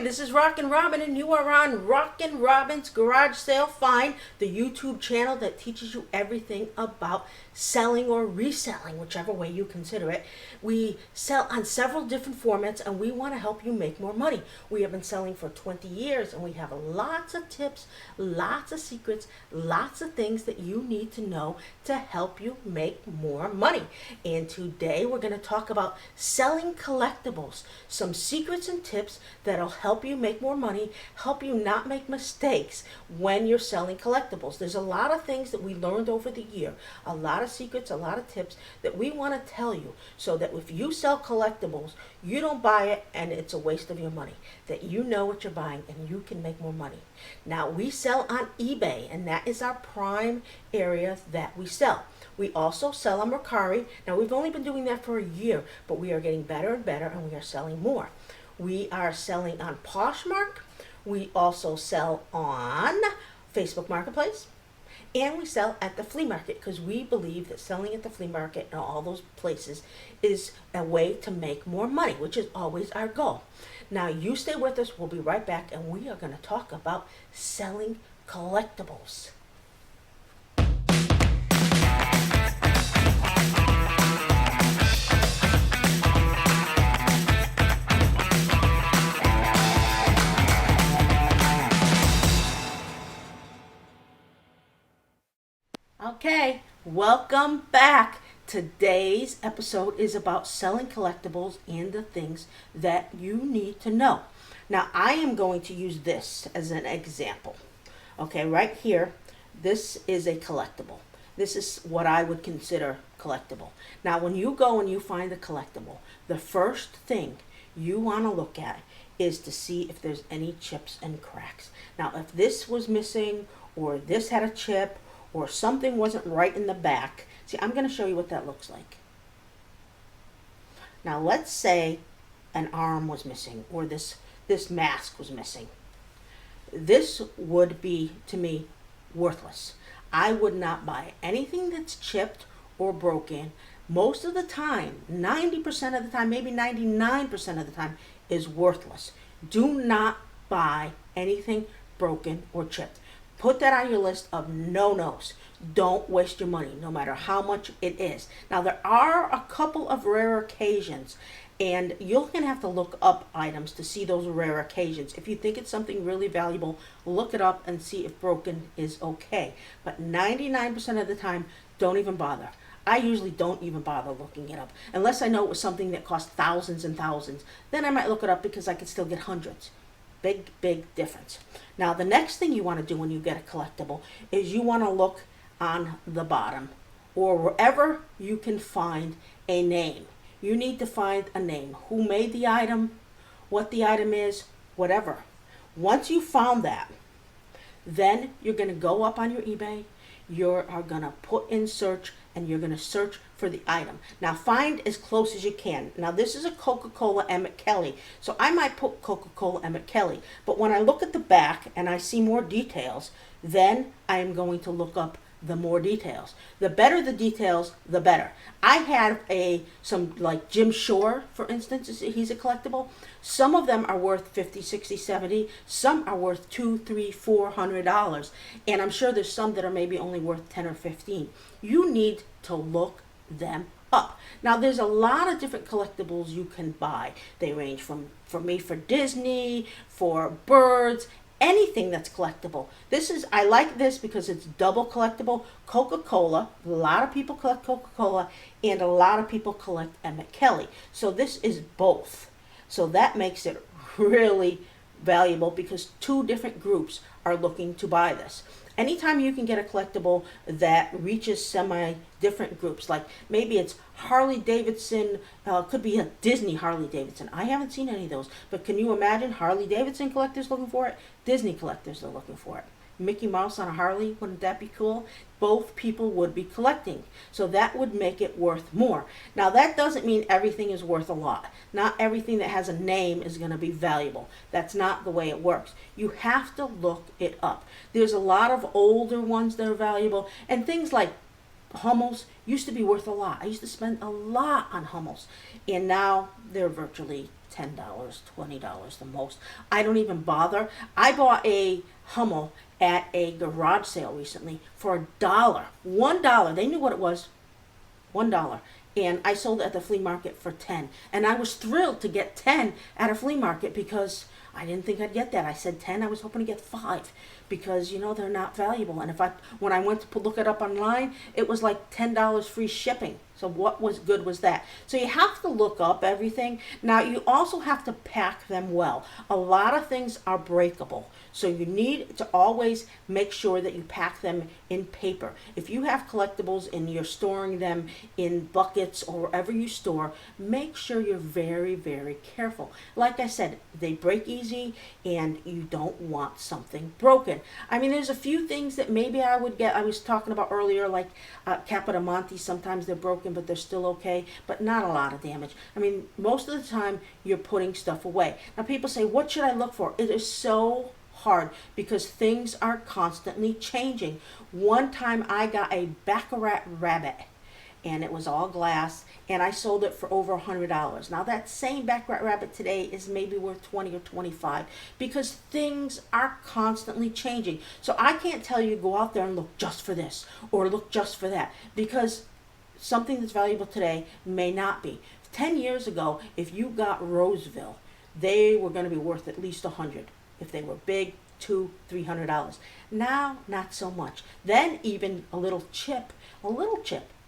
this is RockinRobin, and you are on Rockin' Robin's Garage Sale Find, the YouTube channel that teaches you everything about selling or reselling, whichever way you consider it. We sell on several different formats, and we want to help you make more money. We have been selling for 20 years, and we have lots of tips, lots of secrets, lots of things that you need to know to help you make more money. And today we're going to talk about selling collectibles, some secrets and tips that'll help you make more money, help you not make mistakes when you're selling collectibles. There's a lot of things that we learned over the year, a lot of secrets, a lot of tips that we want to tell you so that if you sell collectibles, you don't buy it and it's a waste of your money, that you know what you're buying and you can make more money. Now, we sell on eBay, and that is our prime area that we sell. We also sell on Mercari. Now, we've only been doing that for a year, but we are getting better and better, and we are selling more. We are selling on Poshmark. We also sell on Facebook Marketplace. And we sell at the flea market because we believe that selling at the flea market and all those places is a way to make more money, which is always our goal. Now, you stay with us. We'll be right back, and we are going to talk about selling collectibles. Okay, welcome back. Today's episode is about selling collectibles and the things that you need to know. Now, I am going to use this as an example. Okay, right here, this is a collectible. This is what I would consider collectible. Now, when you go and you find a collectible, the first thing you want to look at is to see if there's any chips and cracks. Now, if this was missing or this had a chip or something wasn't right in the back. See, I'm going to show you what that looks like. Now, let's say an arm was missing or this mask was missing. This would be, to me, worthless. I would not buy anything that's chipped or broken. Most of the time, 90% of the time, maybe 99% of the time, is worthless. Do not buy anything broken or chipped. Put that on your list of no-nos. Don't waste your money, no matter how much it is. Now, there are a couple of rare occasions, and you're going to have to look up items to see those rare occasions. If you think it's something really valuable, look it up and see if broken is okay. But 99% of the time, don't even bother. I usually don't even bother looking it up. Unless I know it was something that cost thousands and thousands. Then I might look it up because I could still get hundreds. Big difference. Now, the next thing you want to do when you get a collectible is you want to look on the bottom or wherever you can find a name. You need to find a name. Who made the item, what the item is, whatever. Once you found that, then you're going to go up on your eBay. You are going to put in search, and you're going to search for the item. Now, find as close as you can. Now, this is a Coca-Cola Emmett Kelly, so I might put Coca-Cola Emmett Kelly. But when I look at the back and I see more details, then I am going to look up the more details. The better the details, the better. I have some like Jim Shore, for instance, he's a collectible. Some of them are worth 50, 60, 70. Some are worth $200, $300, $400. And I'm sure there's some that are maybe only worth 10 or 15. You need to look them up. Now, there's a lot of different collectibles you can buy. They range from, for me, for Disney, for birds, anything that's collectible. I like this because it's double collectible. Coca-Cola, a lot of people collect Coca-Cola, and a lot of people collect Emmett Kelly. So this is both. So that makes it really valuable because two different groups are looking to buy this. Anytime you can get a collectible that reaches semi-different groups, like maybe it's Harley Davidson, could be a Disney Harley Davidson. I haven't seen any of those, but can you imagine Harley Davidson collectors looking for it? Disney collectors are looking for it. Mickey Mouse on a Harley, wouldn't that be cool? Both people would be collecting, so that would make it worth more. Now, that doesn't mean everything is worth a lot. Not everything that has a name is going to be valuable. That's not the way it works. You have to look it up. There's a lot of older ones that are valuable, and things like Hummels used to be worth a lot. I used to spend a lot on Hummels, and now they're virtually $10, $20 the most. I don't even bother. I bought a Hummel at a garage sale recently for $1. $1. They knew what it was. $1. And I sold it at the flea market for 10. And I was thrilled to get 10 at a flea market because I didn't think I'd get that. I said 10, I was hoping to get 5 because, you know, they're not valuable. And when I went to look it up online, it was like $10 free shipping. So what was good was that? So you have to look up everything. Now you also have to pack them well. A lot of things are breakable. So you need to always make sure that you pack them in paper. If you have collectibles and you're storing them in buckets or wherever you store, make sure you're very, very careful. Like I said, they break easy and you don't want something broken. I mean, there's a few things that maybe I would get. I was talking about earlier, like Capodimonte. Sometimes they're broken, but they're still okay, but not a lot of damage. I mean, most of the time you're putting stuff away. Now people say, what should I look for? It is so hard because things are constantly changing. One time I got a Baccarat rabbit and it was all glass and I sold it for over $100. Now that same Baccarat rabbit today is maybe worth 20 or 25 because things are constantly changing. So I can't tell you go out there and look just for this or look just for that because something that's valuable today may not be. 10 years ago, if you got Roseville, they were going to be worth at least $100. If they were big, $200, $300. Now, not so much. Then even a little chip,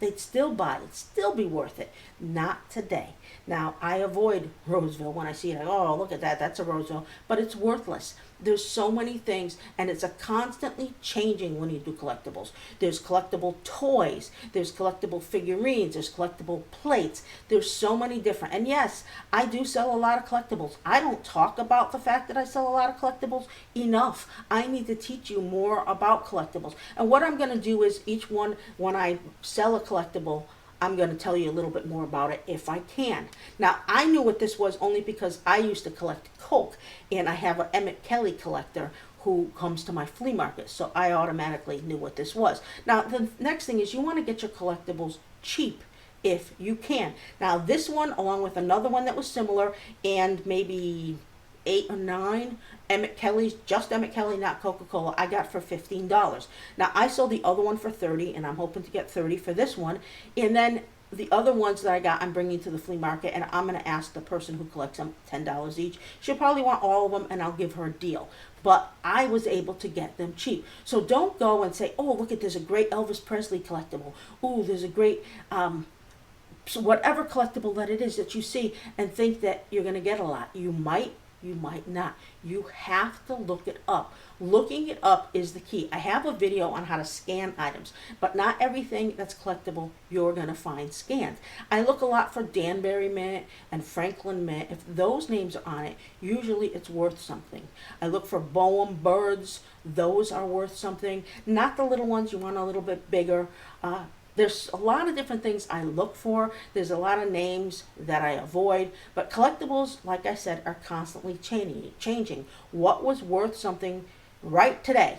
they'd still buy it, still be worth it. Not today. Now, I avoid Roseville when I see it. Oh, look at that, that's a Roseville. But it's worthless. There's so many things, and it's a constantly changing when you do collectibles. There's collectible toys, there's collectible figurines, there's collectible plates. There's so many different. And yes, I do sell a lot of collectibles. I don't talk about the fact that I sell a lot of collectibles enough. I need to teach you more about collectibles. And what I'm going to do is each one, when I sell a collectible, I'm going to tell you a little bit more about it if I can. Now, I knew what this was only because I used to collect Coke, and I have an Emmett Kelly collector who comes to my flea market, so I automatically knew what this was. Now, the next thing is you want to get your collectibles cheap if you can. Now, this one, along with another one that was similar, and maybe 8 or 9 Emmett Kelly's, just Emmett Kelly, not Coca-Cola, I got for $15. Now I sold the other one for $30 and I'm hoping to get $30 for this one. And then the other ones that I got, I'm bringing to the flea market and I'm going to ask the person who collects them $10 each. She'll probably want all of them and I'll give her a deal. But I was able to get them cheap. So don't go and say, oh, look at, there's a great Elvis Presley collectible. Ooh, there's a great, so whatever collectible that it is that you see and think that you're going to get a lot. You might not. You have to look it up. Looking it up is the key. I have a video on how to scan items, but not everything that's collectible you're going to find scanned. I look a lot for Danbury Mint and Franklin Mint. If those names are on it, usually it's worth something. I look for Boehm birds. Those are worth something. Not the little ones. You want a little bit bigger. There's a lot of different things I look for. There's a lot of names that I avoid. But collectibles, like I said, are constantly changing. What was worth something right today,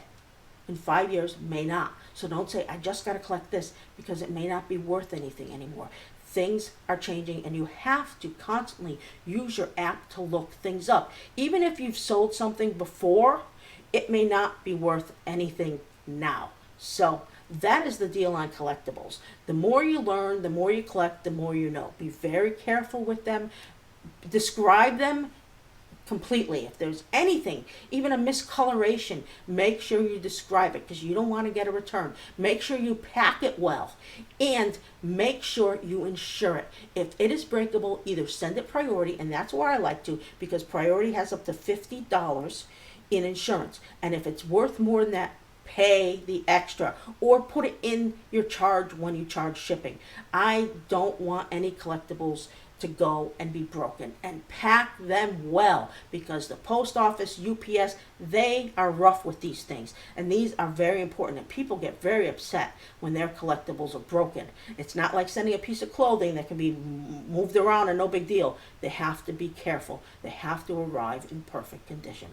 in 5 years, may not. So don't say, I just got to collect this, because it may not be worth anything anymore. Things are changing, and you have to constantly use your app to look things up. Even if you've sold something before, it may not be worth anything now. So that is the deal on collectibles. The more you learn, the more you collect, the more you know. Be very careful with them. Describe them completely. If there's anything, even a miscoloration, make sure you describe it because you don't want to get a return. Make sure you pack it well and make sure you insure it. If it is breakable, either send it priority, and that's where I like to, because priority has up to $50 in insurance. And if it's worth more than that, pay the extra or put it in your charge when you charge shipping. I don't want any collectibles to go and be broken, and pack them well, because the post office, UPS, they are rough with these things, and these are very important, and people get very upset when their collectibles are broken. It's not like sending a piece of clothing that can be moved around and no big deal. They have to be careful. They have to arrive in perfect condition.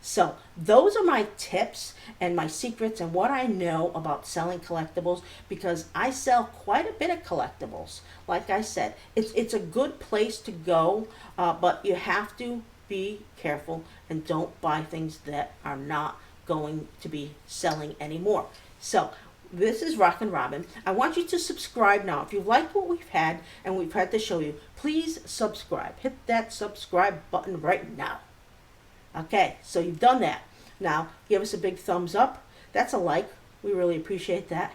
So those are my tips and my secrets and what I know about selling collectibles, because I sell quite a bit of collectibles. Like I said, it's a good place to go, but you have to be careful and don't buy things that are not going to be selling anymore. So this is RockinRobin. I want you to subscribe now. If you like what we've had and we've had to show you, please subscribe. Hit that subscribe button right now. Okay, so you've done that. Now, give us a big thumbs up. That's a like. We really appreciate that.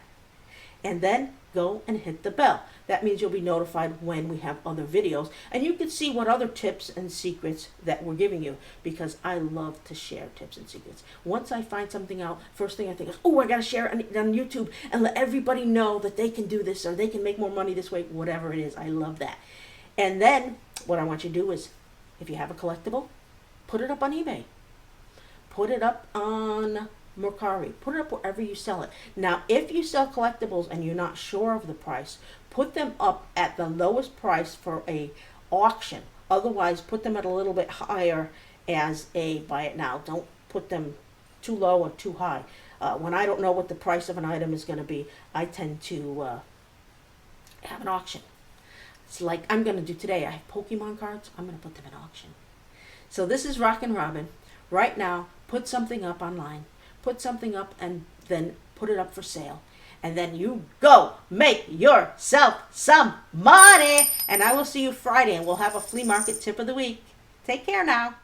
And then go and hit the bell. That means you'll be notified when we have other videos. And you can see what other tips and secrets that we're giving you, because I love to share tips and secrets. Once I find something out, first thing I think is, oh, I got to share it on YouTube and let everybody know that they can do this or they can make more money this way, whatever it is. I love that. And then what I want you to do is, if you have a collectible, put it up on eBay. Put it up on Mercari. Put it up wherever you sell it. Now, if you sell collectibles and you're not sure of the price, put them up at the lowest price for a auction. Otherwise, put them at a little bit higher as a buy it now. Don't put them too low or too high. When I don't know what the price of an item is going to be, I tend to have an auction. It's like I'm going to do today. I have Pokemon cards. I'm going to put them in auction. So this is RockinRobin. Right now, put something up online. Put something up and then put it up for sale. And then you go make yourself some money. And I will see you Friday, and we'll have a flea market tip of the week. Take care now.